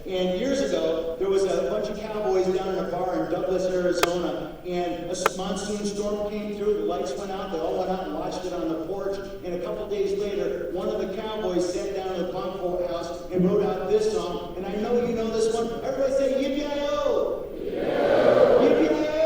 And years ago, there was a bunch of cowboys down in a bar in Douglas, Arizona, and a monsoon storm came through, the lights went out, they all went out and watched it on the porch, and a couple days later, one of the cowboys sat down in the bunk house and wrote out this song, and I know you know this one. Everybody say, yippee-yi-oh! Yippee-yi-oh!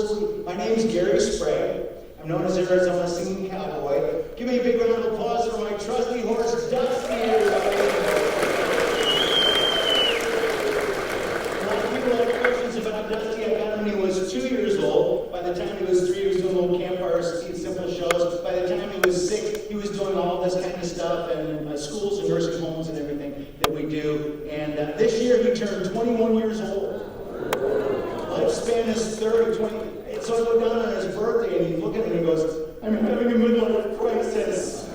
Absolutely. My name is Gary Sprague. I'm known as Arizona Singing Cowboy. Give me a big round of applause for my trusty horse, Dusty, everybody. A lot of people have questions about Dusty. I got him when he was 2 years old. By the time he was 3, he was doing little campfires, simple shows. By the time he was 6, he was doing all this kind of stuff and schools and nursing homes and everything that we do. And this year he turned 21 years old. Lifespan is 30, 20. And so I go down on his birthday and he's looking at me and goes, I'm having a midlife crisis.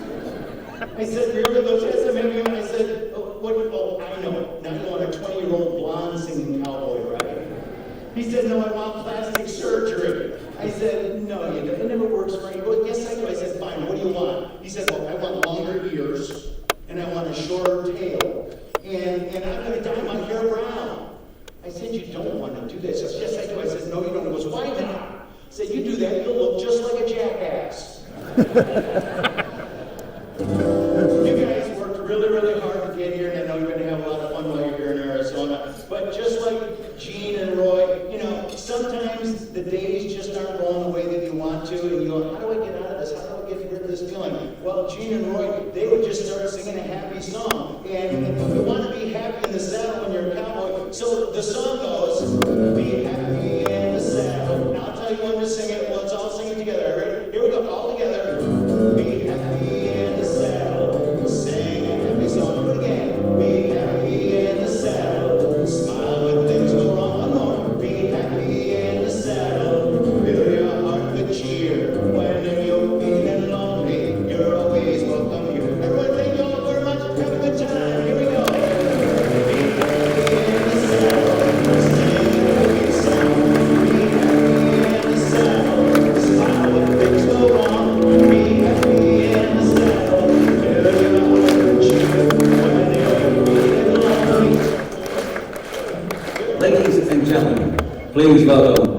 I said, really? He goes, yes, I'm having one. I said, oh, I know. Now you want a 20-year-old blonde singing cowboy, right? He said, no, I want plastic surgery. I said, no, you don't. It never works for me. He goes, yes, I do. I said, fine, what do you want? He said, well, I want longer ears and I want a shorter tail. And I'm going to dye my hair brown. I said, you don't want to do this. He said, yes, I do. I said, no, you don't. He goes, why not? I said, you do that, you'll look just like a jackass. You guys worked really, really hard to get here, and I know you're going to have a lot of fun while you're here in Arizona. But just like Gene and Roy, you know, sometimes the days just aren't going the way that you want to, and you go, how do I get out of this? How do I get rid of this feeling? Well, Gene and Roy, they would just start singing a happy song. And you want to be happy in the saddle when you're a cowboy. So the song goes, be happy in the saddle. Now I'll tell you when to sing it. Let's all sing it together. Ready? Here we go, all together. Be happy in the saddle. Sing a happy song. Do it again. Be happy in the saddle. Smile when things go wrong. One more. Be happy in the saddle. Fill your heart with cheer. When you're feeling lonely, you're always welcome here. Everyone, thank you all very much. Have a good time. Here we go. Be happy in the saddle. Sing a happy song. Be happy in the saddle. Smile when things go wrong. Be happy in the saddle. Fill your heart with cheer. When you're feeling lonely. Ladies and gentlemen, please welcome